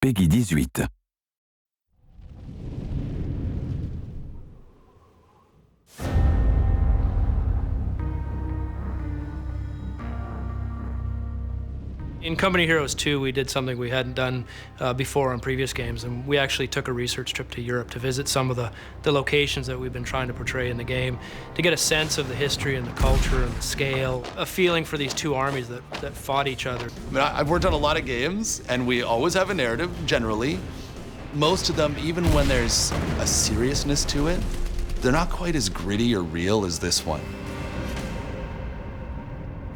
Peggy 18. In Company Heroes 2, we did something we hadn't done before on previous games, and we actually took a research trip to Europe to visit some of the locations that we've been trying to portray in the game, to get a sense of the history and the culture and the scale, a feeling for these two armies that fought each other. I mean, I've worked on a lot of games, and we always have a narrative, generally. Most of them, even when there's a seriousness to it, they're not quite as gritty or real as this one.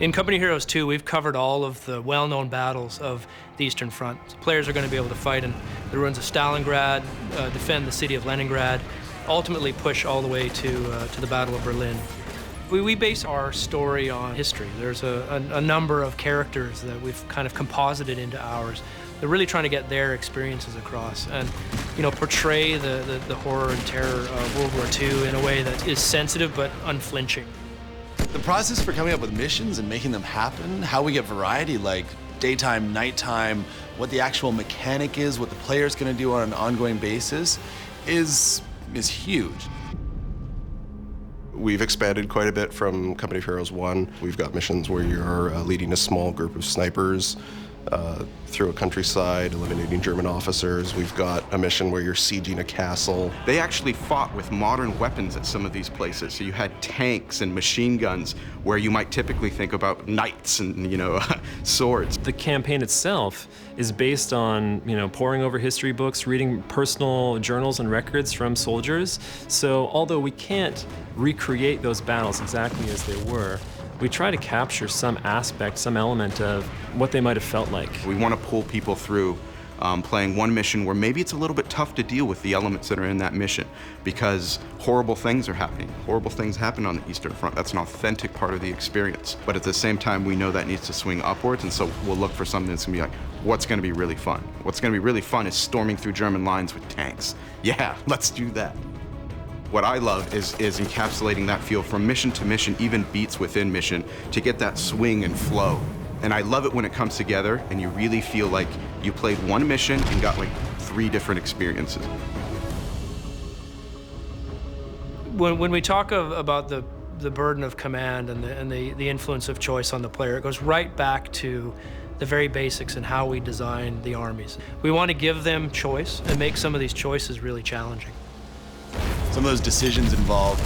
In Company Heroes 2, we've covered all of the well-known battles of the Eastern Front. So players are going to be able to fight in the ruins of Stalingrad, defend the city of Leningrad, ultimately push all the way to the Battle of Berlin. We base our story on history. There's a number of characters that we've kind of composited into ours. They're really trying to get their experiences across and, you know, portray the horror and terror of World War II in a way that is sensitive but unflinching. The process for coming up with missions and making them happen, how we get variety like daytime, nighttime, what the actual mechanic is, what the player's going to do on an ongoing basis is huge. We've expanded quite a bit from Company of Heroes 1. We've got missions where you're leading a small group of snipers through a countryside, eliminating German officers. We've got a mission where you're sieging a castle. They actually fought with modern weapons at some of these places. So you had tanks and machine guns where you might typically think about knights and, you know, swords. The campaign itself is based on, you know, poring over history books, reading personal journals and records from soldiers. So although we can't recreate those battles exactly as they were, we try to capture some aspect, some element of what they might have felt like. We want to pull people through playing one mission where maybe it's a little bit tough to deal with the elements that are in that mission because horrible things are happening. Horrible things happen on the Eastern Front. That's an authentic part of the experience. But at the same time, we know that needs to swing upwards, and so we'll look for something that's going to be like, what's going to be really fun? What's going to be really fun is storming through German lines with tanks. Yeah, let's do that. What I love is encapsulating that feel from mission to mission, even beats within mission, to get that swing and flow. And I love it when it comes together and you really feel like you played one mission and got like 3 different experiences. When we talk about the burden of command and the influence of choice on the player, it goes right back to the very basics and how we design the armies. We want to give them choice and make some of these choices really challenging. Some of those decisions involve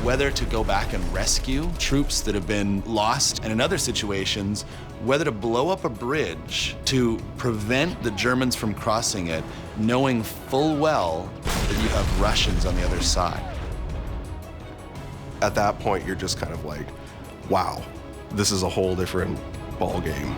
whether to go back and rescue troops that have been lost, and in other situations, whether to blow up a bridge to prevent the Germans from crossing it, knowing full well that you have Russians on the other side. At that point, you're just kind of like, wow, this is a whole different ball game.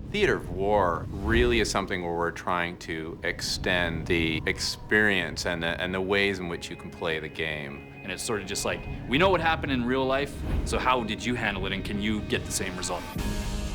Theater of war really is something where we're trying to extend the experience and the ways in which you can play the game. And it's sort of just like, we know what happened in real life, so how did you handle it, and can you get the same result?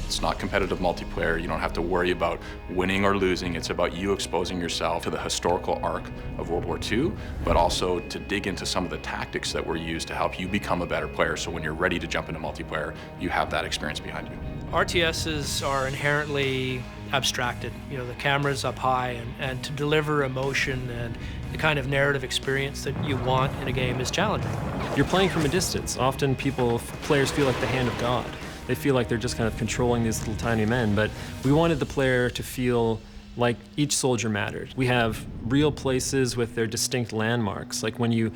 It's not competitive multiplayer. You don't have to worry about winning or losing. It's about you exposing yourself to the historical arc of World War II, but also to dig into some of the tactics that were used to help you become a better player. So when you're ready to jump into multiplayer, you have that experience behind you. RTSs are inherently abstracted. You know, the camera's up high, and to deliver emotion and the kind of narrative experience that you want in a game is challenging. You're playing from a distance. Often players feel like the hand of God. They feel like they're just kind of controlling these little tiny men, but we wanted the player to feel like each soldier mattered. We have real places with their distinct landmarks. Like when you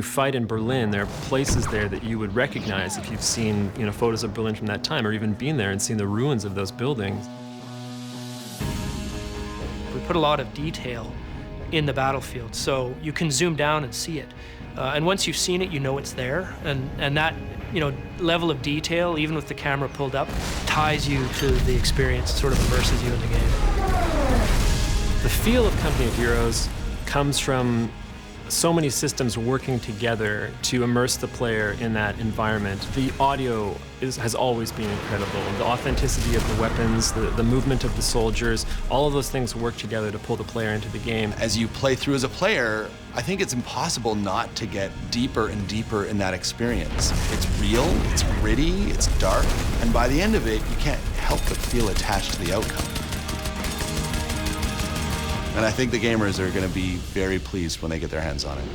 fight in Berlin, there are places there that you would recognize if you've seen, you know, photos of Berlin from that time, or even been there and seen the ruins of those buildings. We put a lot of detail in the battlefield, so you can zoom down and see it. And once you've seen it, you know it's there, and that, you know, level of detail, even with the camera pulled up, ties you to the experience, sort of immerses you in the game. The feel of Company of Heroes comes from so many systems working together to immerse the player in that environment. The audio has always been incredible. The authenticity of the weapons, the movement of the soldiers, all of those things work together to pull the player into the game. As you play through as a player, I think it's impossible not to get deeper and deeper in that experience. It's real, it's gritty, it's dark, and by the end of it, you can't help but feel attached to the outcome. And I think the gamers are going to be very pleased when they get their hands on it.